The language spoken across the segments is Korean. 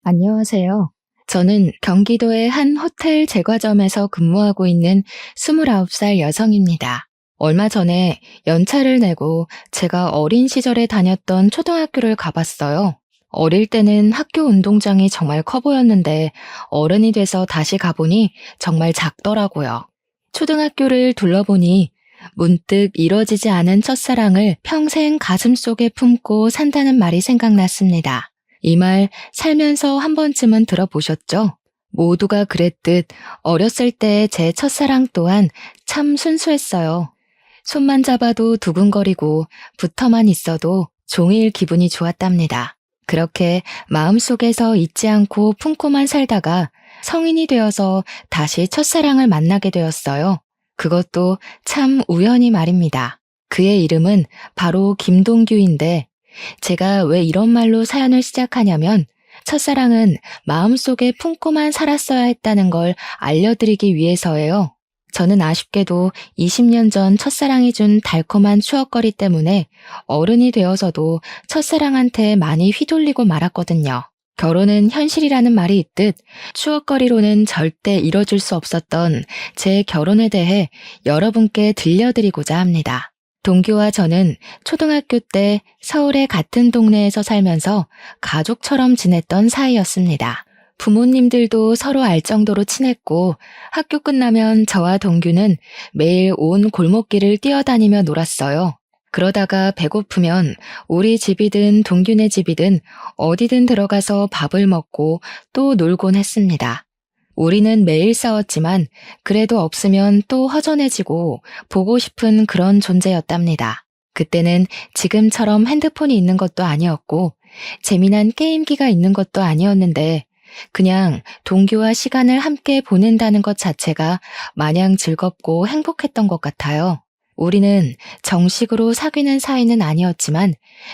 안녕하세요. 저는 경기도의 한 호텔 제과점에서 근무하고 있는 29살 여성입니다. 얼마 전에 연차를 내고 제가 어린 시절에 다녔던 초등학교를 가봤어요. 어릴 때는 학교 운동장이 정말 커 보였는데 어른이 돼서 다시 가보니 정말 작더라고요. 초등학교를 둘러보니 문득 이뤄지지 않은 첫사랑을 평생 가슴속에 품고 산다는 말이 생각났습니다. 이 말 살면서 한 번쯤은 들어보셨죠? 모두가 그랬듯 어렸을 때 제 첫사랑 또한 참 순수했어요. 손만 잡아도 두근거리고 붙어만 있어도 종일 기분이 좋았답니다. 그렇게 마음속에서 잊지 않고 품고만 살다가 성인이 되어서 다시 첫사랑을 만나게 되었어요. 그것도 참 우연히 말입니다. 그의 이름은 바로 김동규인데 제가 왜 이런 말로 사연을 시작하냐면 첫사랑은 마음속에 품고만 살았어야 했다는 걸 알려드리기 위해서예요. 저는 아쉽게도 20년 전 첫사랑이 준 달콤한 추억거리 때문에 어른이 되어서도 첫사랑한테 많이 휘둘리고 말았거든요. 결혼은 현실이라는 말이 있듯 추억거리로는 절대 이뤄줄 수 없었던 제 결혼에 대해 여러분께 들려드리고자 합니다. 동규와 저는 초등학교 때 서울의 같은 동네에서 살면서 가족처럼 지냈던 사이였습니다. 부모님들도 서로 알 정도로 친했고 학교 끝나면 저와 동규는 매일 온 골목길을 뛰어다니며 놀았어요. 그러다가 배고프면 우리 집이든 동규네 집이든 어디든 들어가서 밥을 먹고 또 놀곤 했습니다. 우리는 매일 싸웠지만 그래도 없으면 또 허전해지고 보고 싶은 그런 존재였답니다. 그때는 지금처럼 핸드폰이 있는 것도 아니었고 재미난 게임기가 있는 것도 아니었는데 그냥 동규와 시간을 함께 보낸다는 것 자체가 마냥 즐겁고 행복했던 것 같아요. 우리는 정식으로 사귀는 사이는 아니었지만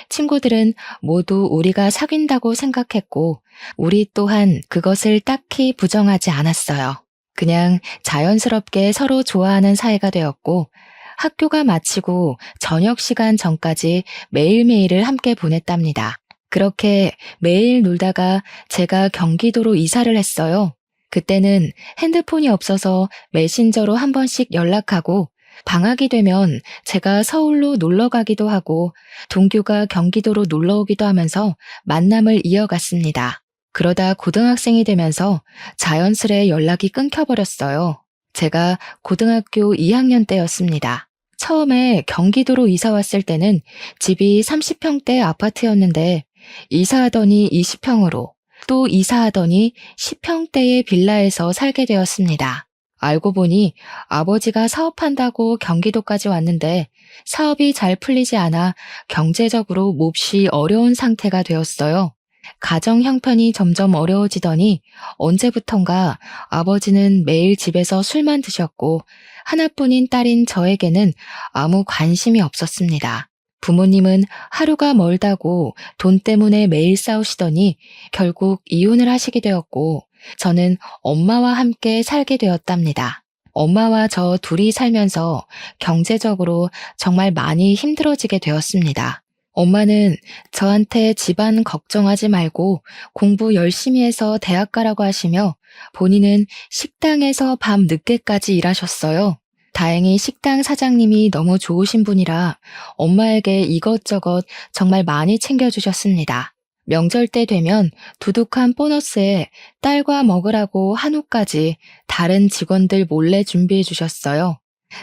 친구들은 모두 우리가 사귄다고 생각했고 우리 또한 그것을 딱히 부정하지 않았어요. 그냥 자연스럽게 서로 좋아하는 사이가 되었고 학교가 마치고 저녁 시간 전까지 매일매일을 함께 보냈답니다. 그렇게 매일 놀다가 제가 경기도로 이사를 했어요. 그때는 핸드폰이 없어서 메신저로 한 번씩 연락하고 방학이 되면 제가 서울로 놀러 가기도 하고 동규가 경기도로 놀러 오기도 하면서 만남을 이어갔습니다. 그러다 고등학생이 되면서 자연스레 연락이 끊겨버렸어요. 제가 고등학교 2학년 때였습니다. 처음에 경기도로 이사 왔을 때는 집이 30평대 아파트였는데 이사하더니 20평으로 또 이사하더니 10평대의 빌라에서 살게 되었습니다. 알고 보니 아버지가 사업한다고 경기도까지 왔는데 사업이 잘 풀리지 않아 경제적으로 몹시 어려운 상태가 되었어요. 가정 형편이 점점 어려워지더니 언제부턴가 아버지는 매일 집에서 술만 드셨고 하나뿐인 딸인 저에게는 아무 관심이 없었습니다. 부모님은 하루가 멀다고 돈 때문에 매일 싸우시더니 결국 이혼을 하시게 되었고 저는 엄마와 함께 살게 되었답니다. 엄마와 저 둘이 살면서 경제적으로 정말 많이 힘들어지게 되었습니다. 엄마는 저한테 집안 걱정하지 말고 공부 열심히 해서 대학 가라고 하시며 본인은 식당에서 밤 늦게까지 일하셨어요. 다행히 식당 사장님이 너무 좋으신 분이라 엄마에게 이것저것 정말 많이 챙겨주셨습니다. 명절 때 되면 두둑한 보너스에 딸과 먹으라고 한우까지 다른 직원들 몰래 준비해 주셨어요.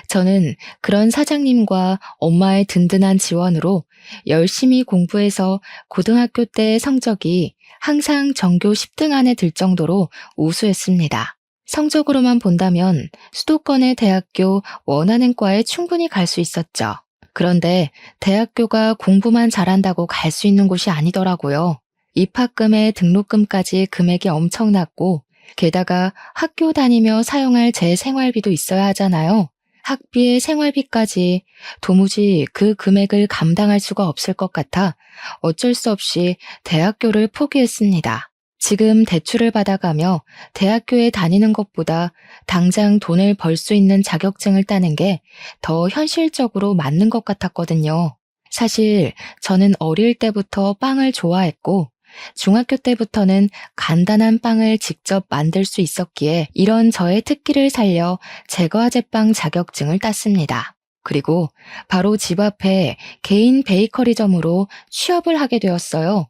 저는 그런 사장님과 엄마의 든든한 지원으로 열심히 공부해서 고등학교 때 성적이 항상 전교 10등 안에 들 정도로 우수했습니다. 성적으로만 본다면 수도권의 대학교 원하는 과에 충분히 갈 수 있었죠. 그런데 대학교가 공부만 잘한다고 갈 수 있는 곳이 아니더라고요. 입학금에 등록금까지 금액이 엄청났고 게다가 학교 다니며 사용할 제 생활비도 있어야 하잖아요. 학비에 생활비까지 도무지 그 금액을 감당할 수가 없을 것 같아 어쩔 수 없이 대학교를 포기했습니다. 지금 대출을 받아가며 대학교에 다니는 것보다 당장 돈을 벌 수 있는 자격증을 따는 게 더 현실적으로 맞는 것 같았거든요. 사실 저는 어릴 때부터 빵을 좋아했고 중학교 때부터는 간단한 빵을 직접 만들 수 있었기에 이런 저의 특기를 살려 제과제빵 자격증을 땄습니다. 그리고 바로 집 앞에 개인 베이커리점으로 취업을 하게 되었어요.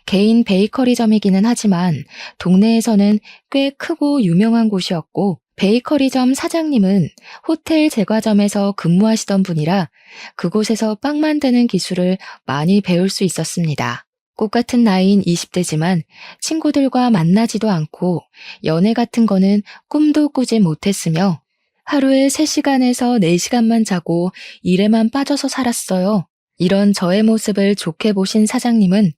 개인 베이커리점이기는 하지만 동네에서는 꽤 크고 유명한 곳이었고 베이커리점 사장님은 호텔 제과점에서 근무하시던 분이라 그곳에서 빵 만드는 기술을 많이 배울 수 있었습니다. 꽃같은 나이인 20대지만 친구들과 만나지도 않고 연애 같은 거는 꿈도 꾸지 못했으며 하루에 3시간에서 4시간만 자고 일에만 빠져서 살았어요. 이런 저의 모습을 좋게 보신 사장님은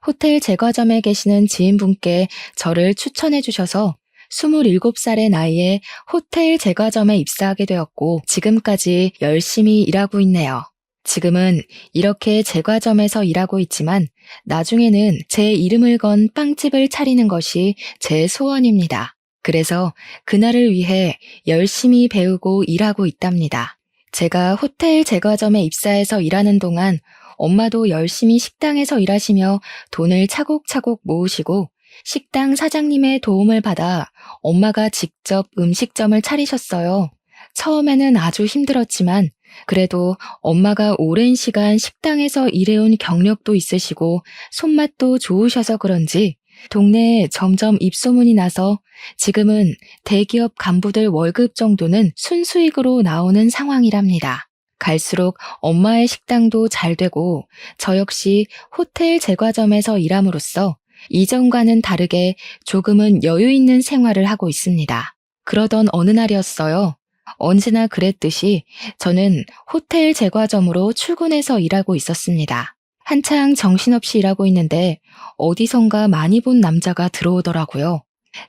호텔 제과점에 계시는 지인분께 저를 추천해 주셔서 27살의 나이에 호텔 제과점에 입사하게 되었고 지금까지 열심히 일하고 있네요. 지금은 이렇게 제과점에서 일하고 있지만 나중에는 제 이름을 건 빵집을 차리는 것이 제 소원입니다. 그래서 그날을 위해 열심히 배우고 일하고 있답니다. 제가 호텔 제과점에 입사해서 일하는 동안 엄마도 열심히 식당에서 일하시며 돈을 차곡차곡 모으시고 식당 사장님의 도움을 받아 엄마가 직접 음식점을 차리셨어요. 처음에는 아주 힘들었지만 그래도 엄마가 오랜 시간 식당에서 일해온 경력도 있으시고 손맛도 좋으셔서 그런지 동네에 점점 입소문이 나서 지금은 대기업 간부들 월급 정도는 순수익으로 나오는 상황이랍니다. 갈수록 엄마의 식당도 잘 되고 저 역시 호텔 제과점에서 일함으로써 이전과는 다르게 조금은 여유 있는 생활을 하고 있습니다. 그러던 어느 날이었어요. 언제나 그랬듯이 저는 호텔 제과점으로 출근해서 일하고 있었습니다. 한창 정신없이 일하고 있는데 어디선가 많이 본 남자가 들어오더라고요.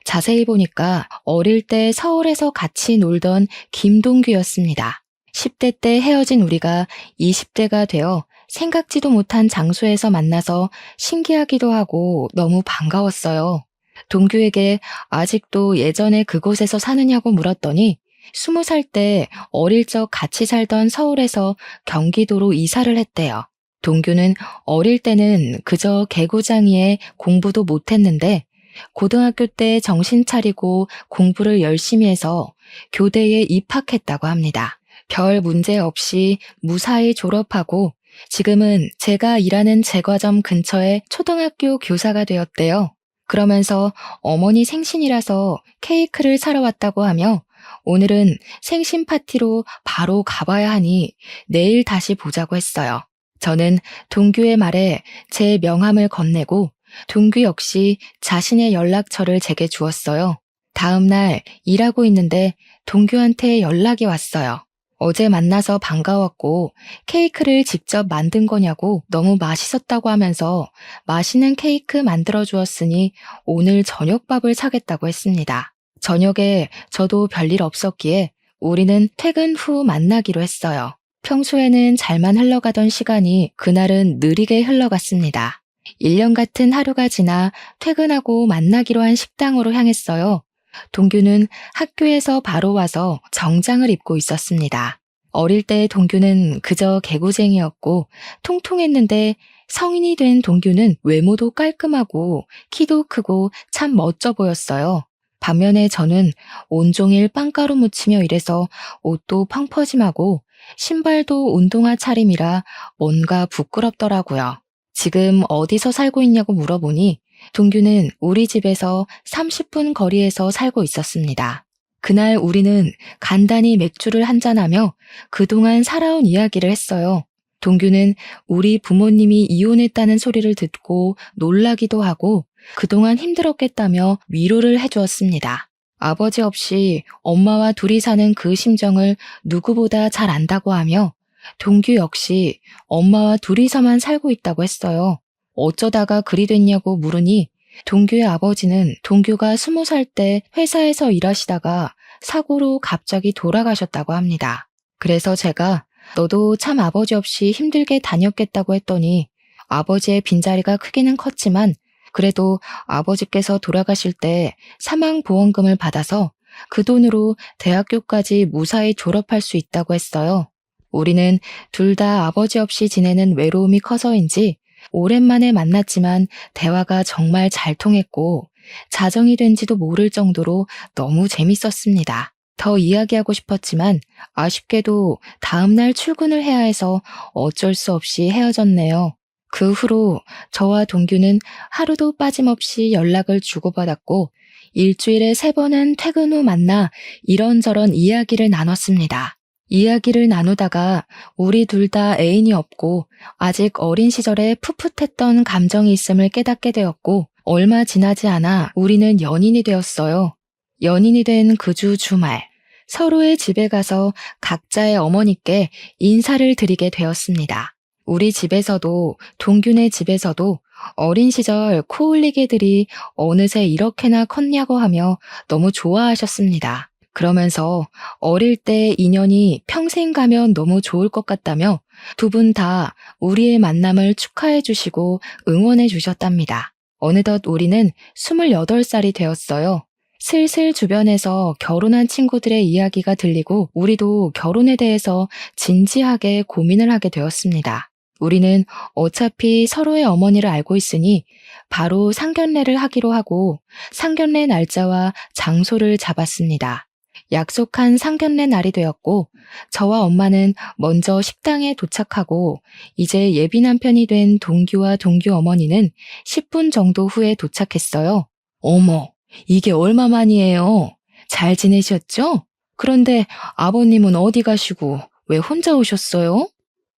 자세히 보니까 어릴 때 서울에서 같이 놀던 김동규였습니다. 10대 때 헤어진 우리가 20대가 되어 생각지도 못한 장소에서 만나서 신기하기도 하고 너무 반가웠어요. 동규에게 아직도 예전에 그곳에서 사느냐고 물었더니 20살 때 어릴 적 같이 살던 서울에서 경기도로 이사를 했대요. 동규는 어릴 때는 그저 개구장이에 공부도 못했는데 고등학교 때 정신 차리고 공부를 열심히 해서 교대에 입학했다고 합니다. 별 문제 없이 무사히 졸업하고 지금은 제가 일하는 제과점 근처에 초등학교 교사가 되었대요. 그러면서 어머니 생신이라서 케이크를 사러 왔다고 하며 오늘은 생신 파티로 바로 가봐야 하니 내일 다시 보자고 했어요. 저는 동규의 말에 제 명함을 건네고 동규 역시 자신의 연락처를 제게 주었어요. 다음 날 일하고 있는데 동규한테 연락이 왔어요. 어제 만나서 반가웠고 케이크를 직접 만든 거냐고 너무 맛있었다고 하면서 맛있는 케이크 만들어 주었으니 오늘 저녁밥을 사겠다고 했습니다. 저녁에 저도 별일 없었기에 우리는 퇴근 후 만나기로 했어요. 평소에는 잘만 흘러가던 시간이 그날은 느리게 흘러갔습니다. 1년 같은 하루가 지나 퇴근하고 만나기로 한 식당으로 향했어요. 동규는 학교에서 바로 와서 정장을 입고 있었습니다. 어릴 때 동규는 그저 개구쟁이였고 통통했는데 성인이 된 동규는 외모도 깔끔하고 키도 크고 참 멋져 보였어요. 반면에 저는 온종일 빵가루 묻히며 일해서 옷도 펑퍼짐하고 신발도 운동화 차림이라 뭔가 부끄럽더라고요. 지금 어디서 살고 있냐고 물어보니 동규는 우리 집에서 30분 거리에서 살고 있었습니다. 그날 우리는 간단히 맥주를 한잔하며 그동안 살아온 이야기를 했어요. 동규는 우리 부모님이 이혼했다는 소리를 듣고 놀라기도 하고 그동안 힘들었겠다며 위로를 해주었습니다. 아버지 없이 엄마와 둘이 사는 그 심정을 누구보다 잘 안다고 하며 동규 역시 엄마와 둘이서만 살고 있다고 했어요. 어쩌다가 그리 됐냐고 물으니 동규의 아버지는 동규가 20살 때 회사에서 일하시다가 사고로 갑자기 돌아가셨다고 합니다. 그래서 제가 너도 참 아버지 없이 힘들게 다녔겠다고 했더니 아버지의 빈자리가 크기는 컸지만 그래도 아버지께서 돌아가실 때 사망보험금을 받아서 그 돈으로 대학교까지 무사히 졸업할 수 있다고 했어요. 우리는 둘 다 아버지 없이 지내는 외로움이 커서인지 오랜만에 만났지만 대화가 정말 잘 통했고 자정이 된지도 모를 정도로 너무 재밌었습니다. 더 이야기하고 싶었지만 아쉽게도 다음날 출근을 해야 해서 어쩔 수 없이 헤어졌네요. 그 후로 저와 동규는 하루도 빠짐없이 연락을 주고받았고 일주일에 3번은 퇴근 후 만나 이런저런 이야기를 나눴습니다. 이야기를 나누다가 우리 둘 다 애인이 없고 아직 어린 시절에 풋풋했던 감정이 있음을 깨닫게 되었고 얼마 지나지 않아 우리는 연인이 되었어요. 연인이 된 그 주 주말 서로의 집에 가서 각자의 어머니께 인사를 드리게 되었습니다. 우리 집에서도 동규네 집에서도 어린 시절 코올리개들이 어느새 이렇게나 컸냐고 하며 너무 좋아하셨습니다. 그러면서 어릴 때 인연이 평생 가면 너무 좋을 것 같다며 두 분 다 우리의 만남을 축하해 주시고 응원해 주셨답니다. 어느덧 우리는 28살이 되었어요. 슬슬 주변에서 결혼한 친구들의 이야기가 들리고 우리도 결혼에 대해서 진지하게 고민을 하게 되었습니다. 우리는 어차피 서로의 어머니를 알고 있으니 바로 상견례를 하기로 하고 상견례 날짜와 장소를 잡았습니다. 약속한 상견례 날이 되었고 저와 엄마는 먼저 식당에 도착하고 이제 예비 남편이 된 동규와 동규 어머니는 10분 정도 후에 도착했어요. 어머, 이게 얼마만이에요? 잘 지내셨죠? 그런데 아버님은 어디 가시고 왜 혼자 오셨어요?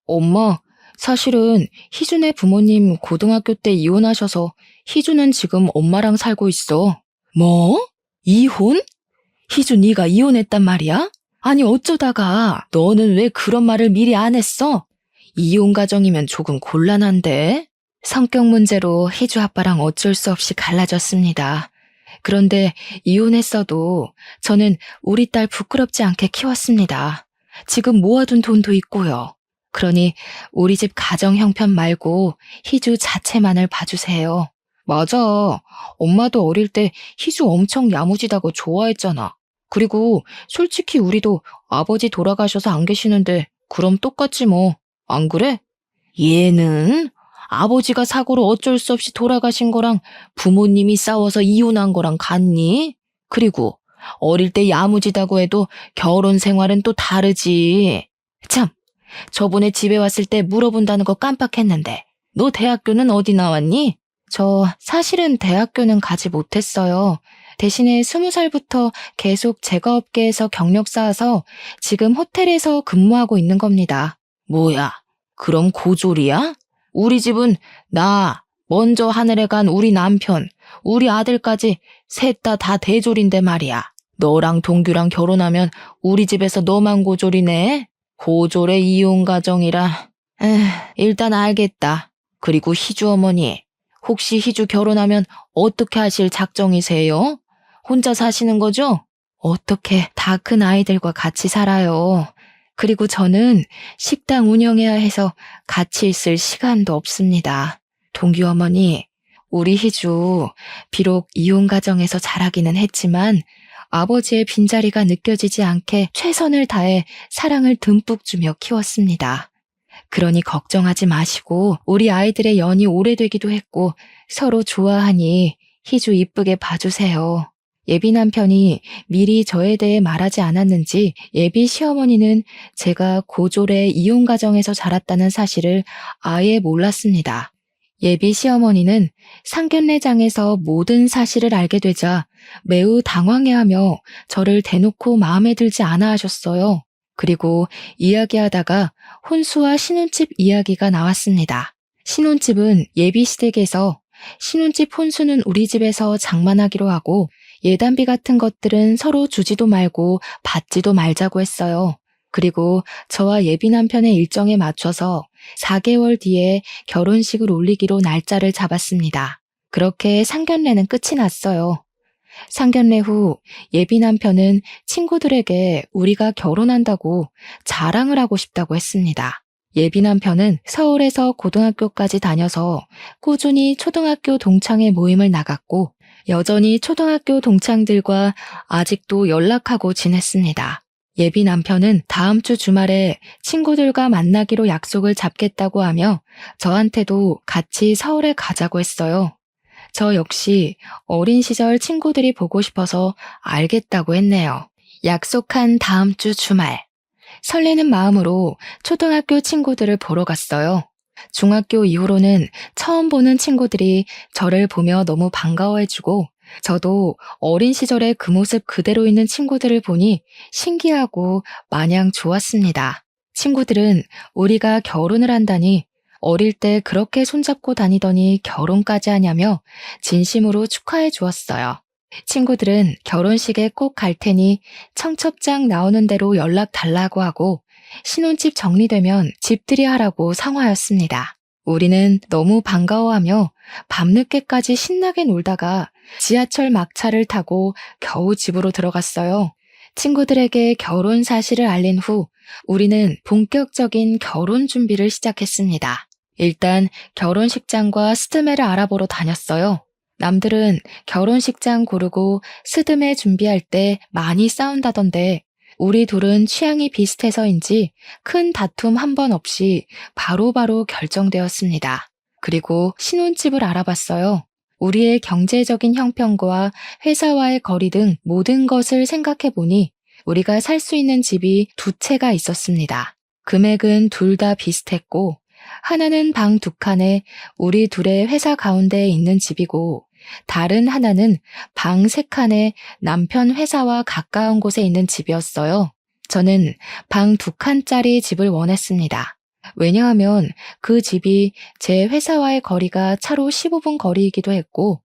엄마, 사실은 희준의 부모님 고등학교 때 이혼하셔서 희준은 지금 엄마랑 살고 있어. 뭐? 이혼? 희준 네가 이혼했단 말이야? 아니 어쩌다가 너는 왜 그런 말을 미리 안 했어? 이혼 가정이면 조금 곤란한데? 성격 문제로 희주 아빠랑 어쩔 수 없이 갈라졌습니다. 그런데 이혼했어도 저는 우리 딸 부끄럽지 않게 키웠습니다. 지금 모아둔 돈도 있고요. 그러니 우리 집 가정 형편 말고 희주 자체만을 봐주세요. 맞아. 엄마도 어릴 때 희주 엄청 야무지다고 좋아했잖아. 그리고 솔직히 우리도 아버지 돌아가셔서 안 계시는데 그럼 똑같지 뭐. 안 그래? 얘는 아버지가 사고로 어쩔 수 없이 돌아가신 거랑 부모님이 싸워서 이혼한 거랑 같니? 그리고 어릴 때 야무지다고 해도 결혼 생활은 또 다르지. 참, 저번에 집에 왔을 때 물어본다는 거 깜빡했는데 너 대학교는 어디 나왔니? 저 사실은 대학교는 가지 못했어요. 대신에 20살부터 계속 제과업계에서 경력 쌓아서 지금 호텔에서 근무하고 있는 겁니다. 뭐야, 그럼 고졸이야? 우리 집은 나, 먼저 하늘에 간 우리 남편, 우리 아들까지 셋 다 대졸인데 말이야. 너랑 동규랑 결혼하면 우리 집에서 너만 고졸이네? 고졸의 이혼 가정이라. 일단 알겠다. 그리고 희주 어머니, 혹시 희주 결혼하면 어떻게 하실 작정이세요? 혼자 사시는 거죠? 어떻게 다 큰 아이들과 같이 살아요. 그리고 저는 식당 운영해야 해서 같이 있을 시간도 없습니다. 동규 어머니, 우리 희주 비록 이혼 가정에서 자라기는 했지만 아버지의 빈자리가 느껴지지 않게 최선을 다해 사랑을 듬뿍 주며 키웠습니다. 그러니 걱정하지 마시고 우리 아이들의 연이 오래되기도 했고 서로 좋아하니 희주 이쁘게 봐주세요. 예비 남편이 미리 저에 대해 말하지 않았는지 예비 시어머니는 제가 고졸의 이혼 가정에서 자랐다는 사실을 아예 몰랐습니다. 예비 시어머니는 상견례장에서 모든 사실을 알게 되자 매우 당황해하며 저를 대놓고 마음에 들지 않아 하셨어요. 그리고 이야기하다가 혼수와 신혼집 이야기가 나왔습니다. 신혼집은 예비 시댁에서 신혼집 혼수는 우리 집에서 장만하기로 하고 예단비 같은 것들은 서로 주지도 말고 받지도 말자고 했어요. 그리고 저와 예비 남편의 일정에 맞춰서 4개월 뒤에 결혼식을 올리기로 날짜를 잡았습니다. 그렇게 상견례는 끝이 났어요. 상견례 후 예비 남편은 친구들에게 우리가 결혼한다고 자랑을 하고 싶다고 했습니다. 예비 남편은 서울에서 고등학교까지 다녀서 꾸준히 초등학교 동창회 모임을 나갔고 여전히 초등학교 동창들과 아직도 연락하고 지냈습니다. 예비 남편은 다음 주 주말에 친구들과 만나기로 약속을 잡겠다고 하며 저한테도 같이 서울에 가자고 했어요. 저 역시 어린 시절 친구들이 보고 싶어서 알겠다고 했네요. 약속한 다음 주 주말. 설레는 마음으로 초등학교 친구들을 보러 갔어요. 중학교 이후로는 처음 보는 친구들이 저를 보며 너무 반가워해주고 저도 어린 시절의 그 모습 그대로 있는 친구들을 보니 신기하고 마냥 좋았습니다. 친구들은 우리가 결혼을 한다니 어릴 때 그렇게 손잡고 다니더니 결혼까지 하냐며 진심으로 축하해 주었어요. 친구들은 결혼식에 꼭 갈 테니 청첩장 나오는 대로 연락 달라고 하고 신혼집 정리되면 집들이 하라고 상화였습니다. 우리는 너무 반가워하며 밤늦게까지 신나게 놀다가 지하철 막차를 타고 겨우 집으로 들어갔어요. 친구들에게 결혼 사실을 알린 후 우리는 본격적인 결혼 준비를 시작했습니다. 일단 결혼식장과 스드메를 알아보러 다녔어요. 남들은 결혼식장 고르고 스드메 준비할 때 많이 싸운다던데 우리 둘은 취향이 비슷해서인지 큰 다툼 한 번 없이 바로바로 결정되었습니다. 그리고 신혼집을 알아봤어요. 우리의 경제적인 형편과 회사와의 거리 등 모든 것을 생각해 보니 우리가 살 수 있는 집이 두 채가 있었습니다. 금액은 둘 다 비슷했고 하나는 방 두 칸에 우리 둘의 회사 가운데에 있는 집이고 다른 하나는 방 세 칸에 남편 회사와 가까운 곳에 있는 집이었어요. 저는 방 두 칸짜리 집을 원했습니다. 왜냐하면 그 집이 제 회사와의 거리가 차로 15분 거리이기도 했고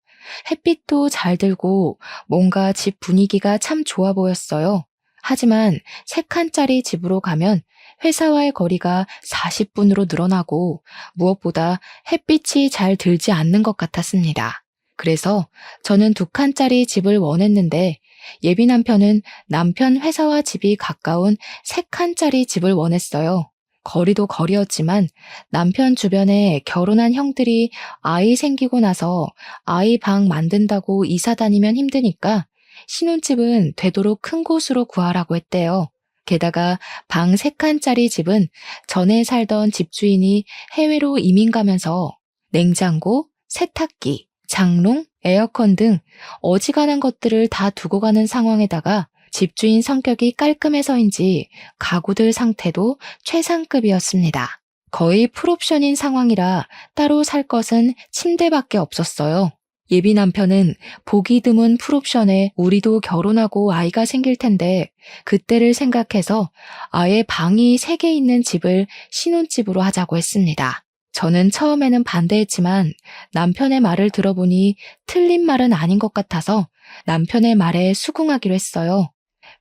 햇빛도 잘 들고 뭔가 집 분위기가 참 좋아 보였어요. 하지만 세 칸짜리 집으로 가면 회사와의 거리가 40분으로 늘어나고 무엇보다 햇빛이 잘 들지 않는 것 같았습니다. 그래서 저는 두 칸짜리 집을 원했는데 예비 남편은 남편 회사와 집이 가까운 세 칸짜리 집을 원했어요. 거리도 거리였지만 남편 주변에 결혼한 형들이 아이 생기고 나서 아이 방 만든다고 이사 다니면 힘드니까 신혼집은 되도록 큰 곳으로 구하라고 했대요. 게다가 방 세 칸짜리 집은 전에 살던 집주인이 해외로 이민 가면서 냉장고, 세탁기, 장롱, 에어컨 등 어지간한 것들을 다 두고 가는 상황에다가 집주인 성격이 깔끔해서인지 가구들 상태도 최상급이었습니다. 거의 풀옵션인 상황이라 따로 살 것은 침대밖에 없었어요. 예비 남편은 보기 드문 풀옵션에 우리도 결혼하고 아이가 생길 텐데 그때를 생각해서 아예 방이 3개 있는 집을 신혼집으로 하자고 했습니다. 저는 처음에는 반대했지만 남편의 말을 들어보니 틀린 말은 아닌 것 같아서 남편의 말에 수긍하기로 했어요.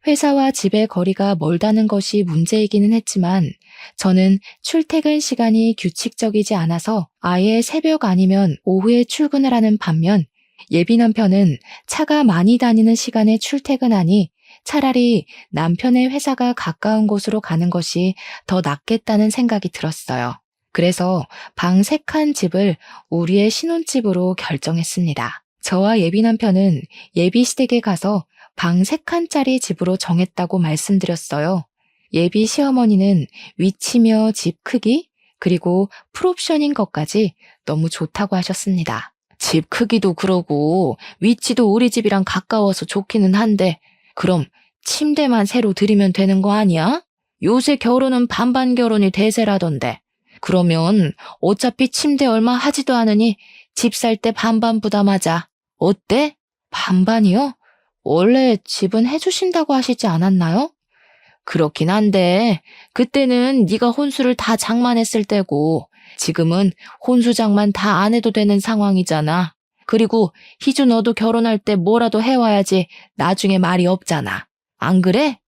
회사와 집의 거리가 멀다는 것이 문제이기는 했지만 저는 출퇴근 시간이 규칙적이지 않아서 아예 새벽 아니면 오후에 출근을 하는 반면 예비 남편은 차가 많이 다니는 시간에 출퇴근하니 차라리 남편의 회사가 가까운 곳으로 가는 것이 더 낫겠다는 생각이 들었어요. 그래서 방 3칸 집을 우리의 신혼집으로 결정했습니다. 저와 예비 남편은 예비 시댁에 가서 방 3칸짜리 집으로 정했다고 말씀드렸어요. 예비 시어머니는 위치며 집 크기, 그리고 풀옵션인 것까지 너무 좋다고 하셨습니다. 집 크기도 그러고 위치도 우리 집이랑 가까워서 좋기는 한데 그럼 침대만 새로 들이면 되는 거 아니야? 요새 결혼은 반반 결혼이 대세라던데. 그러면 어차피 침대 얼마 하지도 않으니 집 살 때 반반 부담하자. 어때? 반반이요? 원래 집은 해주신다고 하시지 않았나요? 그렇긴 한데 그때는 네가 혼수를 다 장만했을 때고 지금은 혼수 장만 다 안 해도 되는 상황이잖아. 그리고 희주 너도 결혼할 때 뭐라도 해와야지 나중에 말이 없잖아. 안 그래?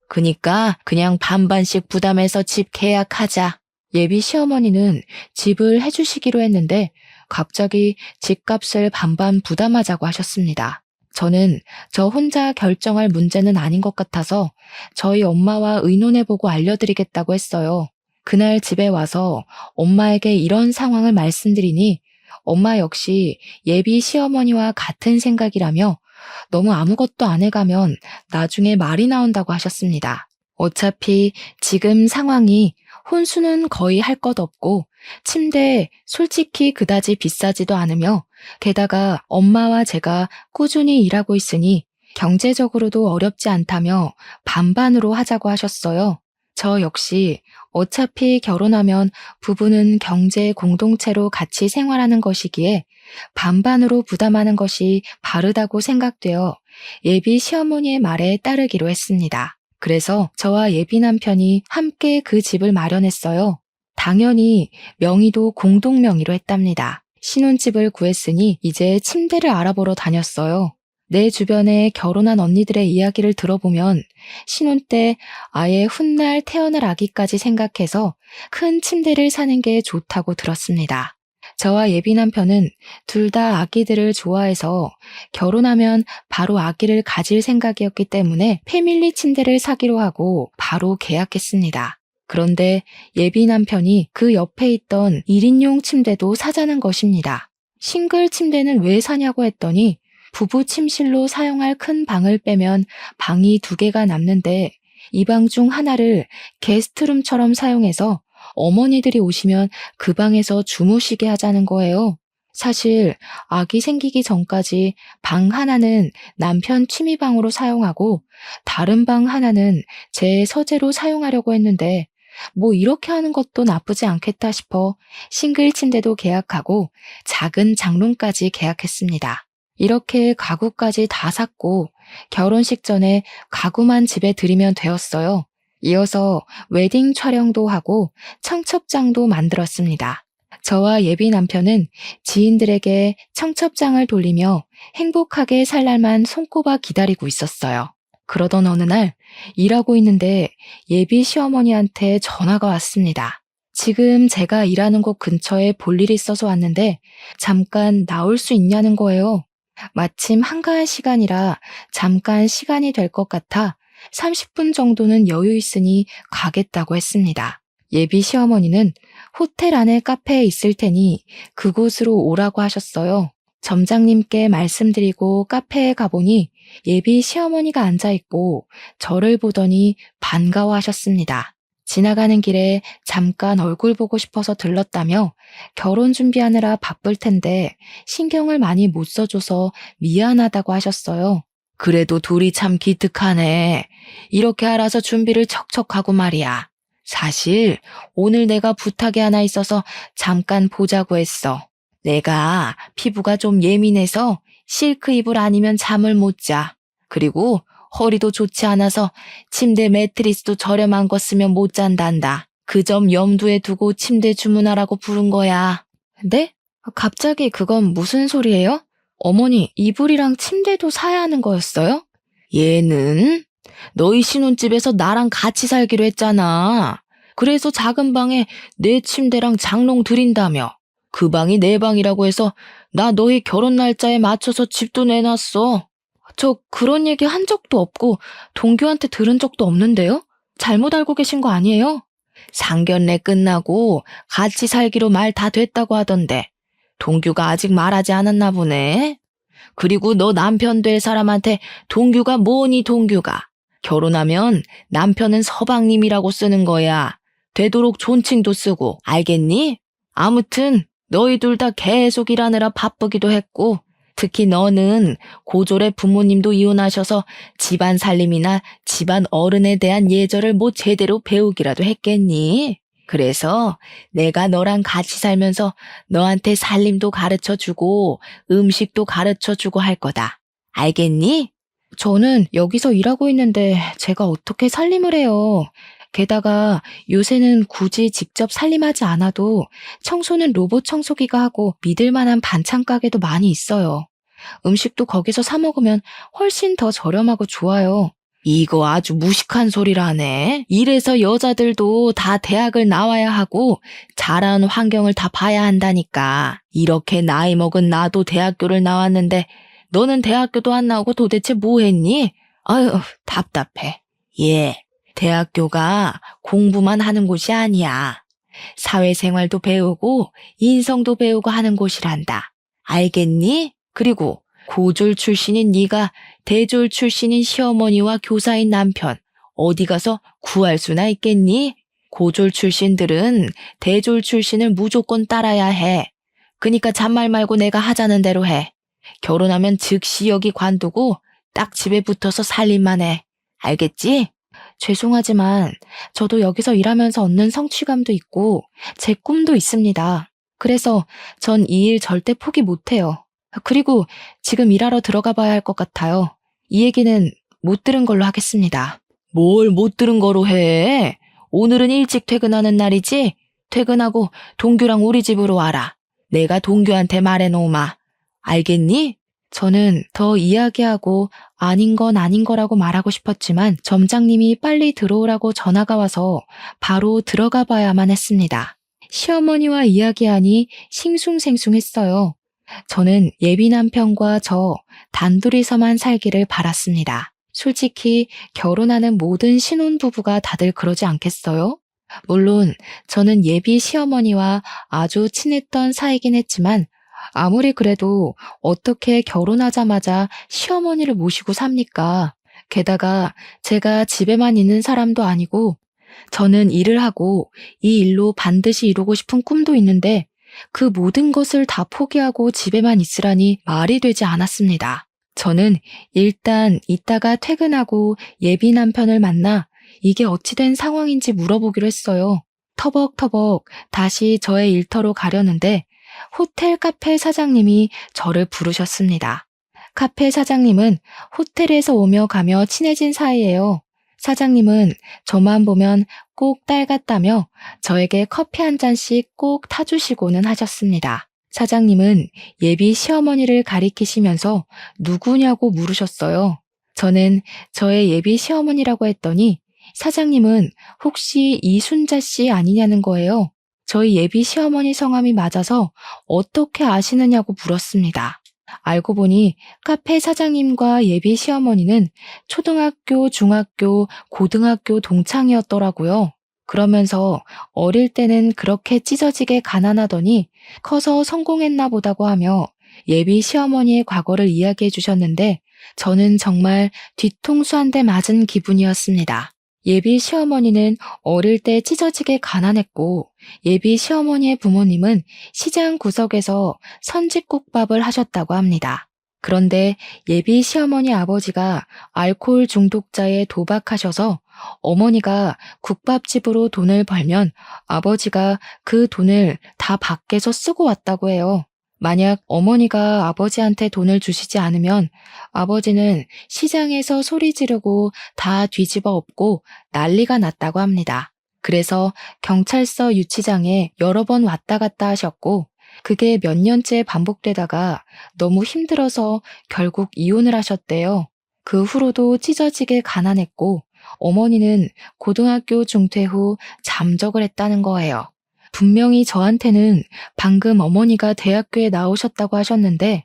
그니까 그냥 반반씩 부담해서 집 계약하자. 예비 시어머니는 집을 해주시기로 했는데 갑자기 집값을 반반 부담하자고 하셨습니다. 저는 저 혼자 결정할 문제는 아닌 것 같아서 저희 엄마와 의논해보고 알려드리겠다고 했어요. 그날 집에 와서 엄마에게 이런 상황을 말씀드리니 엄마 역시 예비 시어머니와 같은 생각이라며 너무 아무것도 안 해가면 나중에 말이 나온다고 하셨습니다. 어차피 지금 상황이 혼수는 거의 할 것 없고 침대 솔직히 그다지 비싸지도 않으며 게다가 엄마와 제가 꾸준히 일하고 있으니 경제적으로도 어렵지 않다며 반반으로 하자고 하셨어요. 저 역시 어차피 결혼하면 부부는 경제 공동체로 같이 생활하는 것이기에 반반으로 부담하는 것이 바르다고 생각되어 예비 시어머니의 말에 따르기로 했습니다. 그래서 저와 예비 남편이 함께 그 집을 마련했어요. 당연히 명의도 공동 명의로 했답니다. 신혼집을 구했으니 이제 침대를 알아보러 다녔어요. 내 주변에 결혼한 언니들의 이야기를 들어보면 신혼 때 아예 훗날 태어날 아기까지 생각해서 큰 침대를 사는 게 좋다고 들었습니다. 저와 예비 남편은 둘 다 아기들을 좋아해서 결혼하면 바로 아기를 가질 생각이었기 때문에 패밀리 침대를 사기로 하고 바로 계약했습니다. 그런데 예비 남편이 그 옆에 있던 1인용 침대도 사자는 것입니다. 싱글 침대는 왜 사냐고 했더니 부부 침실로 사용할 큰 방을 빼면 방이 2개가 남는데 이 방 중 하나를 게스트룸처럼 사용해서 어머니들이 오시면 그 방에서 주무시게 하자는 거예요. 사실 아기 생기기 전까지 방 하나는 남편 취미방으로 사용하고 다른 방 하나는 제 서재로 사용하려고 했는데 뭐 이렇게 하는 것도 나쁘지 않겠다 싶어 싱글 침대도 계약하고 작은 장롱까지 계약했습니다. 이렇게 가구까지 다 샀고 결혼식 전에 가구만 집에 들이면 되었어요. 이어서 웨딩 촬영도 하고 청첩장도 만들었습니다. 저와 예비 남편은 지인들에게 청첩장을 돌리며 행복하게 살 날만 손꼽아 기다리고 있었어요. 그러던 어느 날 일하고 있는데 예비 시어머니한테 전화가 왔습니다. 지금 제가 일하는 곳 근처에 볼 일이 있어서 왔는데 잠깐 나올 수 있냐는 거예요. 마침 한가한 시간이라 잠깐 시간이 될 것 같아 30분 정도는 여유 있으니 가겠다고 했습니다. 예비 시어머니는 호텔 안에 카페에 있을 테니 그곳으로 오라고 하셨어요. 점장님께 말씀드리고 카페에 가보니 예비 시어머니가 앉아있고 저를 보더니 반가워하셨습니다. 지나가는 길에 잠깐 얼굴 보고 싶어서 들렀다며 결혼 준비하느라 바쁠 텐데 신경을 많이 못 써줘서 미안하다고 하셨어요. 그래도 둘이 참 기특하네. 이렇게 알아서 준비를 척척하고 말이야. 사실 오늘 내가 부탁이 하나 있어서 잠깐 보자고 했어. 내가 피부가 좀 예민해서 실크 이불 아니면 잠을 못 자. 그리고 허리도 좋지 않아서 침대 매트리스도 저렴한 거 쓰면 못 잔단다. 그 점 염두에 두고 침대 주문하라고 부른 거야. 네? 갑자기 그건 무슨 소리예요? 어머니, 이불이랑 침대도 사야 하는 거였어요? 얘는 너희 신혼집에서 나랑 같이 살기로 했잖아. 그래서 작은 방에 내 침대랑 장롱 드린다며. 그 방이 내 방이라고 해서 나 너희 결혼 날짜에 맞춰서 집도 내놨어. 저 그런 얘기 한 적도 없고 동규한테 들은 적도 없는데요? 잘못 알고 계신 거 아니에요? 상견례 끝나고 같이 살기로 말 다 됐다고 하던데 동규가 아직 말하지 않았나 보네. 그리고 너 남편 될 사람한테 동규가 뭐니 동규가. 결혼하면 남편은 서방님이라고 쓰는 거야. 되도록 존칭도 쓰고 알겠니? 아무튼 너희 둘 다 계속 일하느라 바쁘기도 했고 특히 너는 고졸의 부모님도 이혼하셔서 집안 살림이나 집안 어른에 대한 예절을 뭐 제대로 배우기라도 했겠니? 그래서 내가 너랑 같이 살면서 너한테 살림도 가르쳐주고 음식도 가르쳐주고 할 거다. 알겠니? 저는 여기서 일하고 있는데 제가 어떻게 살림을 해요. 게다가 요새는 굳이 직접 살림하지 않아도 청소는 로봇 청소기가 하고 믿을 만한 반찬 가게도 많이 있어요. 음식도 거기서 사 먹으면 훨씬 더 저렴하고 좋아요. 이거 아주 무식한 소리라네. 이래서 여자들도 다 대학을 나와야 하고 자라는 환경을 다 봐야 한다니까. 이렇게 나이 먹은 나도 대학교를 나왔는데 너는 대학교도 안 나오고 도대체 뭐 했니? 아유, 답답해. 예. 대학교가 공부만 하는 곳이 아니야. 사회생활도 배우고 인성도 배우고 하는 곳이란다. 알겠니? 그리고 고졸 출신인 네가 대졸 출신인 시어머니와 교사인 남편 어디 가서 구할 수나 있겠니? 고졸 출신들은 대졸 출신을 무조건 따라야 해. 그니까 잔말 말고 내가 하자는 대로 해. 결혼하면 즉시 여기 관두고 딱 집에 붙어서 살림만 해. 알겠지? 죄송하지만 저도 여기서 일하면서 얻는 성취감도 있고 제 꿈도 있습니다. 그래서 전 이 일 절대 포기 못해요. 그리고 지금 일하러 들어가 봐야 할 것 같아요. 이 얘기는 못 들은 걸로 하겠습니다. 뭘 못 들은 거로 해? 오늘은 일찍 퇴근하는 날이지? 퇴근하고 동규랑 우리 집으로 와라. 내가 동규한테 말해놓으마. 알겠니? 저는 더 이야기하고 아닌 건 아닌 거라고 말하고 싶었지만 점장님이 빨리 들어오라고 전화가 와서 바로 들어가 봐야만 했습니다. 시어머니와 이야기하니 싱숭생숭했어요. 저는 예비 남편과 저 단둘이서만 살기를 바랐습니다. 솔직히 결혼하는 모든 신혼부부가 다들 그러지 않겠어요? 물론 저는 예비 시어머니와 아주 친했던 사이긴 했지만 아무리 그래도 어떻게 결혼하자마자 시어머니를 모시고 삽니까? 게다가 제가 집에만 있는 사람도 아니고 저는 일을 하고 이 일로 반드시 이루고 싶은 꿈도 있는데 그 모든 것을 다 포기하고 집에만 있으라니 말이 되지 않았습니다. 저는 일단 이따가 퇴근하고 예비 남편을 만나 이게 어찌된 상황인지 물어보기로 했어요. 터벅터벅 다시 저의 일터로 가려는데 호텔 카페 사장님이 저를 부르셨습니다. 카페 사장님은 호텔에서 오며 가며 친해진 사이예요. 사장님은 저만 보면 꼭 딸 같다며 저에게 커피 한 잔씩 꼭 타주시고는 하셨습니다. 사장님은 예비 시어머니를 가리키시면서 누구냐고 물으셨어요. 저는 저의 예비 시어머니라고 했더니 사장님은 혹시 이순자 씨 아니냐는 거예요. 저희 예비 시어머니 성함이 맞아서 어떻게 아시느냐고 물었습니다. 알고 보니 카페 사장님과 예비 시어머니는 초등학교, 중학교, 고등학교 동창이었더라고요. 그러면서 어릴 때는 그렇게 찢어지게 가난하더니 커서 성공했나 보다고 하며 예비 시어머니의 과거를 이야기해 주셨는데 저는 정말 뒤통수 한 대 맞은 기분이었습니다. 예비 시어머니는 어릴 때 찢어지게 가난했고 예비 시어머니의 부모님은 시장 구석에서 선짓국밥을 하셨다고 합니다. 그런데 예비 시어머니 아버지가 알코올 중독자에 도박하셔서 어머니가 국밥집으로 돈을 벌면 아버지가 그 돈을 다 밖에서 쓰고 왔다고 해요. 만약 어머니가 아버지한테 돈을 주시지 않으면 아버지는 시장에서 소리 지르고 다 뒤집어 엎고 난리가 났다고 합니다. 그래서 경찰서 유치장에 여러 번 왔다 갔다 하셨고 그게 몇 년째 반복되다가 너무 힘들어서 결국 이혼을 하셨대요. 그 후로도 찢어지게 가난했고 어머니는 고등학교 중퇴 후 잠적을 했다는 거예요. 분명히 저한테는 방금 어머니가 대학교에 나오셨다고 하셨는데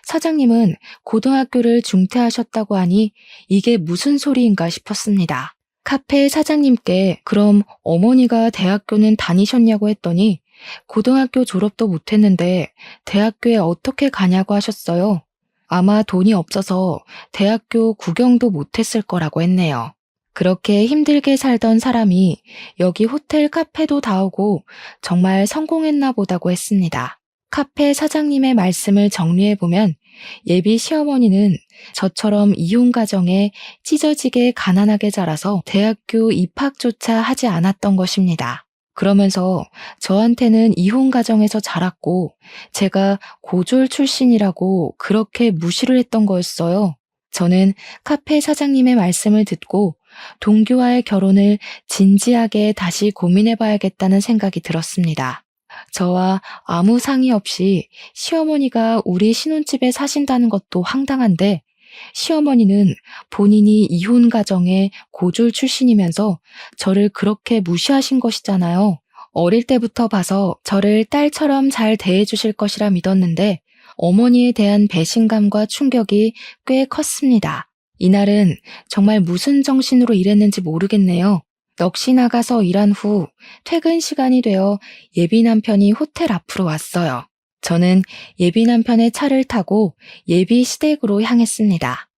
사장님은 고등학교를 중퇴하셨다고 하니 이게 무슨 소리인가 싶었습니다. 카페 사장님께 그럼 어머니가 대학교는 다니셨냐고 했더니 고등학교 졸업도 못했는데 대학교에 어떻게 가냐고 하셨어요. 아마 돈이 없어서 대학교 구경도 못했을 거라고 했네요. 그렇게 힘들게 살던 사람이 여기 호텔 카페도 다오고 정말 성공했나 보다고 했습니다. 카페 사장님의 말씀을 정리해보면 예비 시어머니는 저처럼 이혼 가정에 찢어지게 가난하게 자라서 대학교 입학조차 하지 않았던 것입니다. 그러면서 저한테는 이혼 가정에서 자랐고 제가 고졸 출신이라고 그렇게 무시를 했던 거였어요. 저는 카페 사장님의 말씀을 듣고 동규와의 결혼을 진지하게 다시 고민해봐야겠다는 생각이 들었습니다. 저와 아무 상의 없이 시어머니가 우리 신혼집에 사신다는 것도 황당한데 시어머니는 본인이 이혼 가정의 고졸 출신이면서 저를 그렇게 무시하신 것이잖아요. 어릴 때부터 봐서 저를 딸처럼 잘 대해주실 것이라 믿었는데 어머니에 대한 배신감과 충격이 꽤 컸습니다. 이날은 정말 무슨 정신으로 일했는지 모르겠네요. 넋이 나가서 일한 후 퇴근 시간이 되어 예비 남편이 호텔 앞으로 왔어요. 저는 예비 남편의 차를 타고 예비 시댁으로 향했습니다.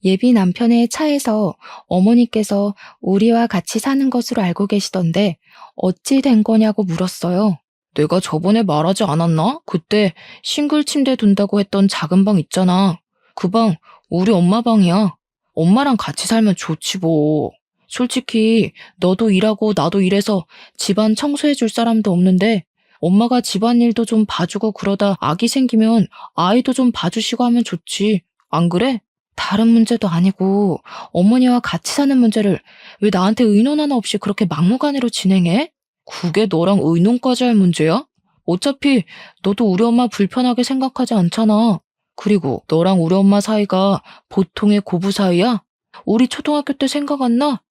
예비 남편의 차에서 어머니께서 우리와 같이 사는 것으로 알고 계시던데 어찌 된 거냐고 물었어요. 내가 저번에 말하지 않았나? 그때 싱글 침대 둔다고 했던 작은 방 있잖아. 그 방 우리 엄마 방이야. 엄마랑 같이 살면 좋지 뭐. 솔직히 너도 일하고 나도 일해서 집안 청소해 줄 사람도 없는데 엄마가 집안일도 좀 봐주고 그러다 아기 생기면 아이도 좀 봐주시고 하면 좋지. 안 그래? 다른 문제도 아니고 어머니와 같이 사는 문제를 왜 나한테 의논 하나 없이 그렇게 막무가내로 진행해? 그게 너랑 의논까지 할 문제야? 어차피 너도 우리 엄마 불편하게 생각하지 않잖아. 그리고 너랑 우리 엄마 사이가 보통의 고부 사이야? 우리 초등학교 때 생각 안 나?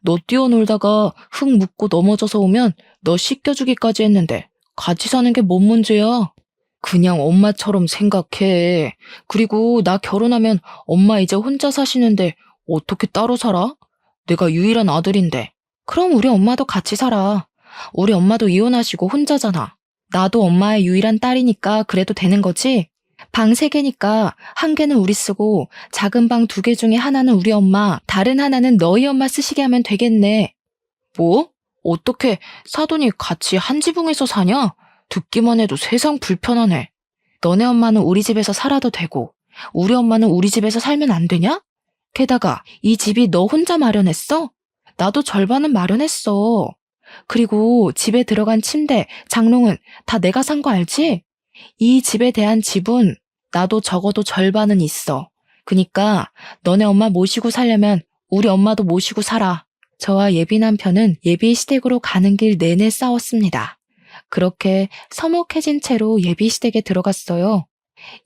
너 뛰어놀다가 흙 묻고 넘어져서 오면 너 씻겨주기까지 했는데 같이 사는 게 뭔 문제야? 그냥 엄마처럼 생각해. 그리고 나 결혼하면 엄마 이제 혼자 사시는데 어떻게 따로 살아? 내가 유일한 아들인데. 그럼 우리 엄마도 같이 살아. 우리 엄마도 이혼하시고 혼자잖아. 나도 엄마의 유일한 딸이니까 그래도 되는 거지? 방 3개니까 한 개는 우리 쓰고 작은 방 2개 중에 하나는 우리 엄마, 다른 하나는 너희 엄마 쓰시게 하면 되겠네. 뭐? 어떻게 사돈이 같이 한 지붕에서 사냐? 듣기만 해도 세상 불편하네. 너네 엄마는 우리 집에서 살아도 되고 우리 엄마는 우리 집에서 살면 안 되냐? 게다가 이 집이 너 혼자 마련했어? 나도 절반은 마련했어. 그리고 집에 들어간 침대, 장롱은 다 내가 산 거 알지? 이 집에 대한 지분 나도 적어도 절반은 있어. 그니까 너네 엄마 모시고 살려면 우리 엄마도 모시고 살아. 저와 예비 남편은 예비 시댁으로 가는 길 내내 싸웠습니다. 그렇게 서먹해진 채로 예비 시댁에 들어갔어요.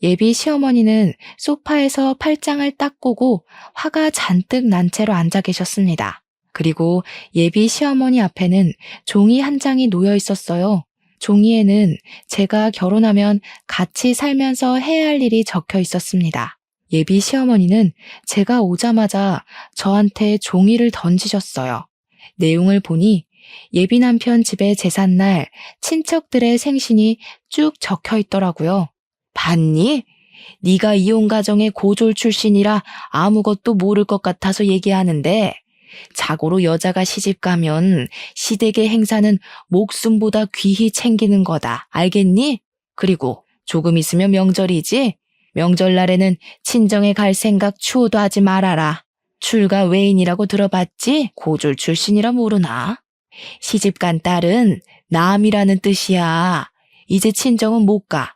예비 시어머니는 소파에서 팔짱을 딱 꼬고 화가 잔뜩 난 채로 앉아 계셨습니다. 그리고 예비 시어머니 앞에는 종이 한 장이 놓여 있었어요. 종이에는 제가 결혼하면 같이 살면서 해야 할 일이 적혀 있었습니다. 예비 시어머니는 제가 오자마자 저한테 종이를 던지셨어요. 내용을 보니 예비 남편 집의 제삿날 친척들의 생신이 쭉 적혀 있더라고요. 봤니? 네가 이혼 가정의 고졸 출신이라 아무것도 모를 것 같아서 얘기하는데 자고로 여자가 시집 가면 시댁의 행사는 목숨보다 귀히 챙기는 거다. 알겠니? 그리고 조금 있으면 명절이지? 명절날에는 친정에 갈 생각 추호도 하지 말아라. 출가 외인이라고 들어봤지? 고졸 출신이라 모르나? 시집간 딸은 남이라는 뜻이야. 이제 친정은 못 가.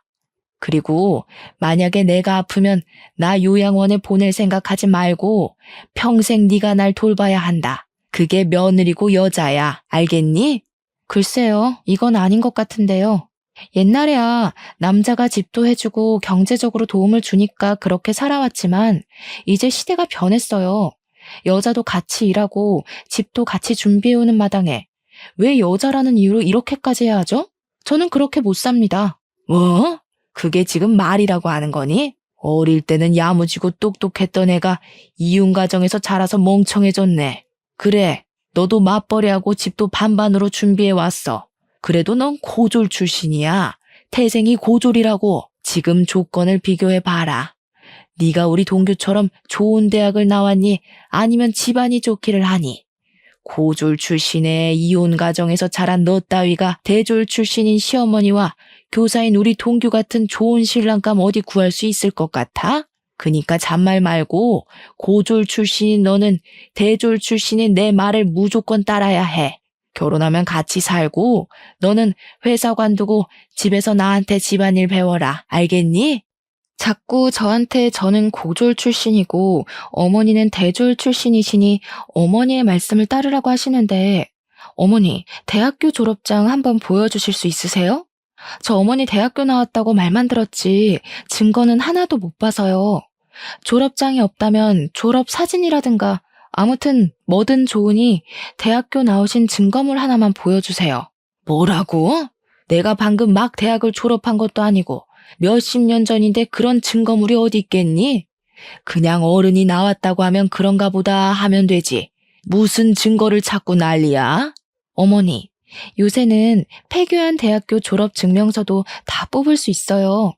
그리고 만약에 내가 아프면 나 요양원에 보낼 생각하지 말고 평생 네가 날 돌봐야 한다. 그게 며느리고 여자야. 알겠니? 글쎄요, 이건 아닌 것 같은데요. 옛날에야 남자가 집도 해주고 경제적으로 도움을 주니까 그렇게 살아왔지만 이제 시대가 변했어요. 여자도 같이 일하고 집도 같이 준비해오는 마당에 왜 여자라는 이유로 이렇게까지 해야 하죠? 저는 그렇게 못 삽니다. 뭐? 그게 지금 말이라고 하는 거니? 어릴 때는 야무지고 똑똑했던 애가 이혼 가정에서 자라서 멍청해졌네. 그래, 너도 맞벌이하고 집도 반반으로 준비해왔어. 그래도 넌 고졸 출신이야. 태생이 고졸이라고. 지금 조건을 비교해봐라. 네가 우리 동규처럼 좋은 대학을 나왔니? 아니면 집안이 좋기를 하니? 고졸 출신의 이혼 가정에서 자란 너 따위가 대졸 출신인 시어머니와 교사인 우리 동규 같은 좋은 신랑감 어디 구할 수 있을 것 같아? 그니까 잔말 말고 고졸 출신인 너는 대졸 출신인 내 말을 무조건 따라야 해. 결혼하면 같이 살고 너는 회사 관두고 집에서 나한테 집안일 배워라. 알겠니? 자꾸 저한테 저는 고졸 출신이고 어머니는 대졸 출신이시니 어머니의 말씀을 따르라고 하시는데 어머니, 대학교 졸업장 한번 보여주실 수 있으세요? 저 어머니 대학교 나왔다고 말만 들었지 증거는 하나도 못 봐서요. 졸업장이 없다면 졸업 사진이라든가 아무튼 뭐든 좋으니 대학교 나오신 증거물 하나만 보여주세요. 뭐라고? 내가 방금 막 대학을 졸업한 것도 아니고 몇십 년 전인데 그런 증거물이 어디 있겠니? 그냥 어른이 나왔다고 하면 그런가 보다 하면 되지. 무슨 증거를 찾고 난리야? 어머니, 요새는 폐교한 대학교 졸업 증명서도 다 뽑을 수 있어요.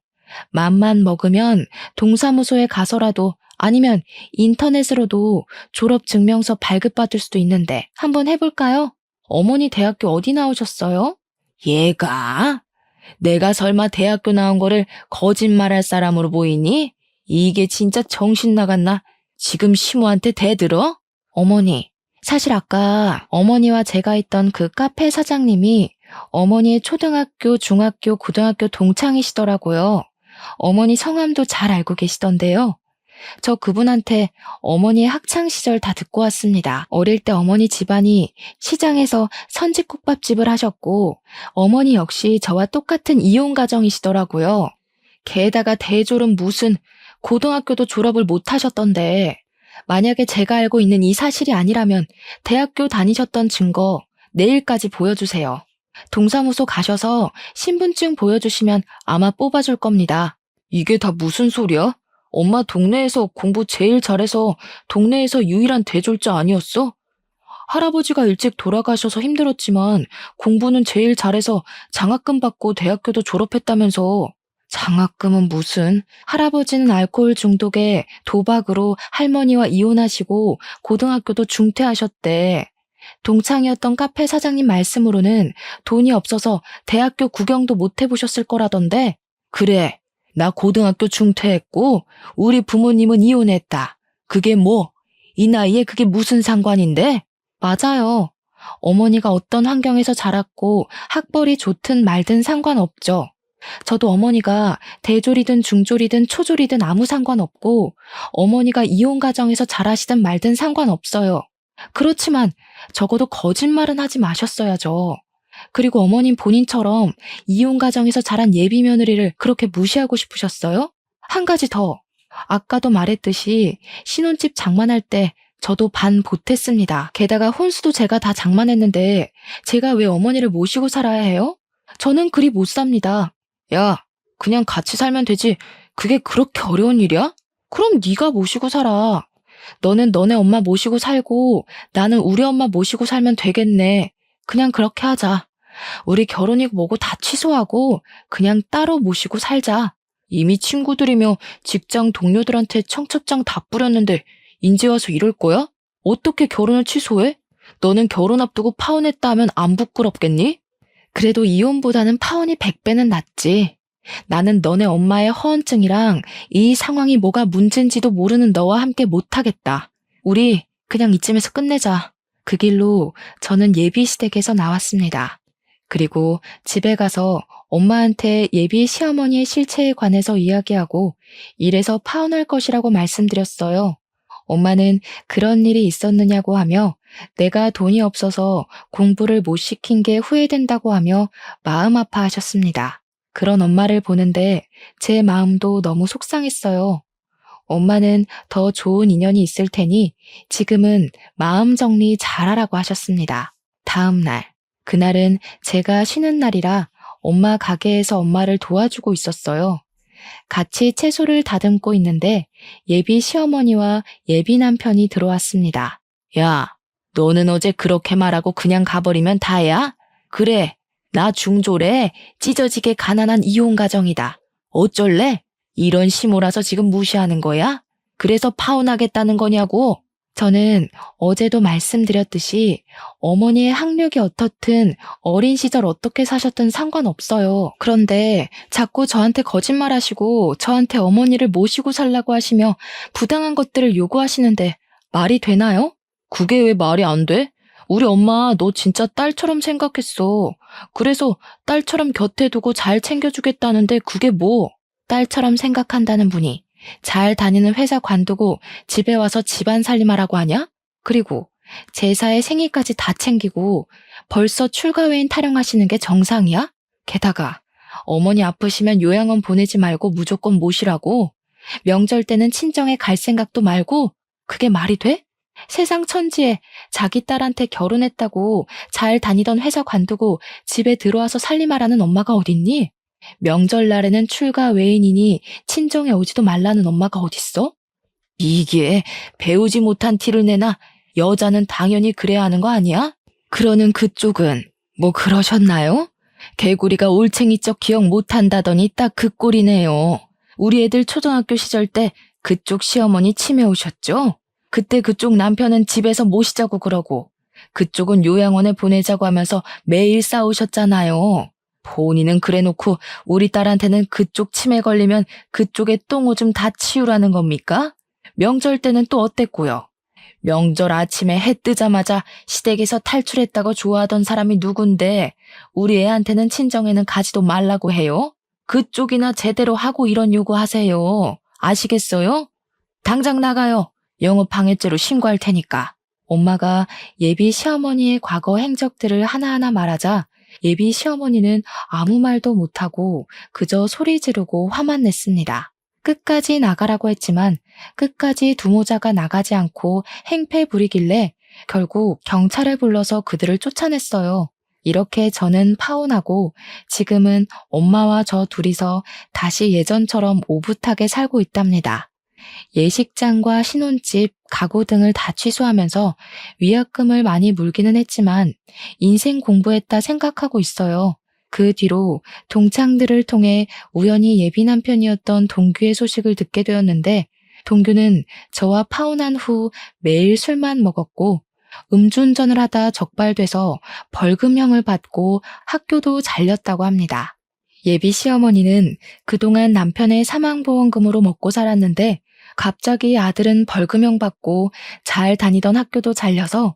맘만 먹으면 동사무소에 가서라도 아니면 인터넷으로도 졸업증명서 발급받을 수도 있는데 한번 해볼까요? 어머니 대학교 어디 나오셨어요? 얘가? 내가 설마 대학교 나온 거를 거짓말할 사람으로 보이니? 이게 진짜 정신 나갔나? 지금 시모한테 대들어? 어머니, 사실 아까 어머니와 제가 있던 그 카페 사장님이 어머니의 초등학교, 중학교, 고등학교 동창이시더라고요. 어머니 성함도 잘 알고 계시던데요. 저 그분한테 어머니의 학창시절 다 듣고 왔습니다. 어릴 때 어머니 집안이 시장에서 선지국밥집을 하셨고 어머니 역시 저와 똑같은 이혼가정이시더라고요. 게다가 대졸은 무슨 고등학교도 졸업을 못 하셨던데 만약에 제가 알고 있는 이 사실이 아니라면 대학교 다니셨던 증거 내일까지 보여주세요. 동사무소 가셔서 신분증 보여주시면 아마 뽑아줄 겁니다. 이게 다 무슨 소리야? 엄마 동네에서 공부 제일 잘해서 동네에서 유일한 대졸자 아니었어? 할아버지가 일찍 돌아가셔서 힘들었지만 공부는 제일 잘해서 장학금 받고 대학교도 졸업했다면서. 장학금은 무슨? 할아버지는 알코올 중독에 도박으로 할머니와 이혼하시고 고등학교도 중퇴하셨대. 동창이었던 카페 사장님 말씀으로는 돈이 없어서 대학교 구경도 못 해보셨을 거라던데. 그래, 나 고등학교 중퇴했고 우리 부모님은 이혼했다. 그게 뭐? 이 나이에 그게 무슨 상관인데? 맞아요. 어머니가 어떤 환경에서 자랐고 학벌이 좋든 말든 상관없죠. 저도 어머니가 대졸이든 중졸이든 초졸이든 아무 상관없고 어머니가 이혼 가정에서 자라시든 말든 상관없어요. 그렇지만 적어도 거짓말은 하지 마셨어야죠. 그리고 어머님 본인처럼 이혼 가정에서 자란 예비 며느리를 그렇게 무시하고 싶으셨어요? 한 가지 더. 아까도 말했듯이 신혼집 장만할 때 저도 반 보탰습니다. 게다가 혼수도 제가 다 장만했는데 제가 왜 어머니를 모시고 살아야 해요? 저는 그리 못 삽니다. 야, 그냥 같이 살면 되지. 그게 그렇게 어려운 일이야? 그럼 네가 모시고 살아. 너는 너네 엄마 모시고 살고 나는 우리 엄마 모시고 살면 되겠네. 그냥 그렇게 하자. 우리 결혼이고 뭐고 다 취소하고 그냥 따로 모시고 살자. 이미 친구들이며 직장 동료들한테 청첩장 다 뿌렸는데 인제 와서 이럴 거야? 어떻게 결혼을 취소해? 너는 결혼 앞두고 파혼했다 하면 안 부끄럽겠니? 그래도 이혼보다는 파혼이 100배는 낫지. 나는 너네 엄마의 허언증이랑 이 상황이 뭐가 문제인지도 모르는 너와 함께 못하겠다. 우리 그냥 이쯤에서 끝내자. 그 길로 저는 예비시댁에서 나왔습니다. 그리고 집에 가서 엄마한테 예비 시어머니의 실체에 관해서 이야기하고 이래서 파혼할 것이라고 말씀드렸어요. 엄마는 그런 일이 있었느냐고 하며 내가 돈이 없어서 공부를 못 시킨 게 후회된다고 하며 마음 아파하셨습니다. 그런 엄마를 보는데 제 마음도 너무 속상했어요. 엄마는 더 좋은 인연이 있을 테니 지금은 마음 정리 잘하라고 하셨습니다. 다음 날, 그날은 제가 쉬는 날이라 엄마 가게에서 엄마를 도와주고 있었어요. 같이 채소를 다듬고 있는데 예비 시어머니와 예비 남편이 들어왔습니다. 야, 너는 어제 그렇게 말하고 그냥 가버리면 다야? 그래, 나 중졸에 찢어지게 가난한 이혼 가정이다. 어쩔래? 이런 시모라서 지금 무시하는 거야? 그래서 파혼하겠다는 거냐고? 저는 어제도 말씀드렸듯이 어머니의 학력이 어떻든 어린 시절 어떻게 사셨든 상관없어요. 그런데 자꾸 저한테 거짓말하시고 저한테 어머니를 모시고 살라고 하시며 부당한 것들을 요구하시는데 말이 되나요? 그게 왜 말이 안 돼? 우리 엄마 너 진짜 딸처럼 생각했어. 그래서 딸처럼 곁에 두고 잘 챙겨주겠다는데 그게 뭐? 딸처럼 생각한다는 분이 잘 다니는 회사 관두고 집에 와서 집안 살림하라고 하냐? 그리고 제사에 생일까지 다 챙기고 벌써 출가회인 타령하시는 게 정상이야? 게다가 어머니 아프시면 요양원 보내지 말고 무조건 모시라고? 명절 때는 친정에 갈 생각도 말고? 그게 말이 돼? 세상 천지에 자기 딸한테 결혼했다고 잘 다니던 회사 관두고 집에 들어와서 살림하라는 엄마가 어딨니? 명절날에는 출가 외인이니 친정에 오지도 말라는 엄마가 어딨어? 이게 배우지 못한 티를 내나 여자는 당연히 그래야 하는 거 아니야? 그러는 그쪽은 뭐 그러셨나요? 개구리가 올챙이적 기억 못한다더니 딱 그 꼴이네요. 우리 애들 초등학교 시절 때 그쪽 시어머니 치매 오셨죠? 그때 그쪽 남편은 집에서 모시자고 그러고 그쪽은 요양원에 보내자고 하면서 매일 싸우셨잖아요. 본인은 그래놓고 우리 딸한테는 그쪽 치매 걸리면 그쪽에 똥오줌 다 치우라는 겁니까? 명절 때는 또 어땠고요? 명절 아침에 해 뜨자마자 시댁에서 탈출했다고 좋아하던 사람이 누군데 우리 애한테는 친정에는 가지도 말라고 해요? 그쪽이나 제대로 하고 이런 요구하세요. 아시겠어요? 당장 나가요. 영업방해죄로 신고할 테니까. 엄마가 예비 시어머니의 과거 행적들을 하나하나 말하자 예비 시어머니는 아무 말도 못하고 그저 소리 지르고 화만 냈습니다. 끝까지 나가라고 했지만 끝까지 두모자가 나가지 않고 행패 부리길래 결국 경찰을 불러서 그들을 쫓아냈어요. 이렇게 저는 파혼하고 지금은 엄마와 저 둘이서 다시 예전처럼 오붓하게 살고 있답니다. 예식장과 신혼집, 가구 등을 다 취소하면서 위약금을 많이 물기는 했지만 인생 공부했다 생각하고 있어요. 그 뒤로 동창들을 통해 우연히 예비 남편이었던 동규의 소식을 듣게 되었는데 동규는 저와 파혼한 후 매일 술만 먹었고 음주운전을 하다 적발돼서 벌금형을 받고 학교도 잘렸다고 합니다. 예비 시어머니는 그동안 남편의 사망보험금으로 먹고 살았는데 갑자기 아들은 벌금형 받고 잘 다니던 학교도 잘려서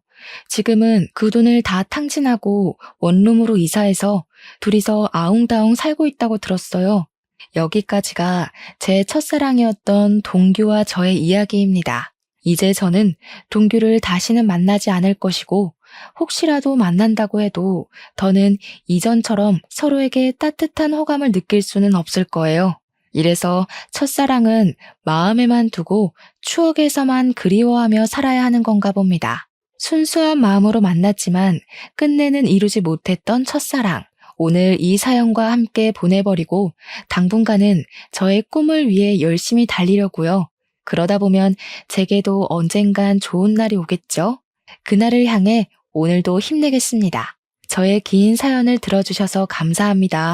지금은 그 돈을 다 탕진하고 원룸으로 이사해서 둘이서 아웅다웅 살고 있다고 들었어요. 여기까지가 제 첫사랑이었던 동규와 저의 이야기입니다. 이제 저는 동규를 다시는 만나지 않을 것이고 혹시라도 만난다고 해도 더는 이전처럼 서로에게 따뜻한 호감을 느낄 수는 없을 거예요. 이래서 첫사랑은 마음에만 두고 추억에서만 그리워하며 살아야 하는 건가 봅니다. 순수한 마음으로 만났지만 끝내는 이루지 못했던 첫사랑. 오늘 이 사연과 함께 보내버리고 당분간은 저의 꿈을 위해 열심히 달리려고요. 그러다 보면 제게도 언젠간 좋은 날이 오겠죠? 그날을 향해 오늘도 힘내겠습니다. 저의 긴 사연을 들어주셔서 감사합니다.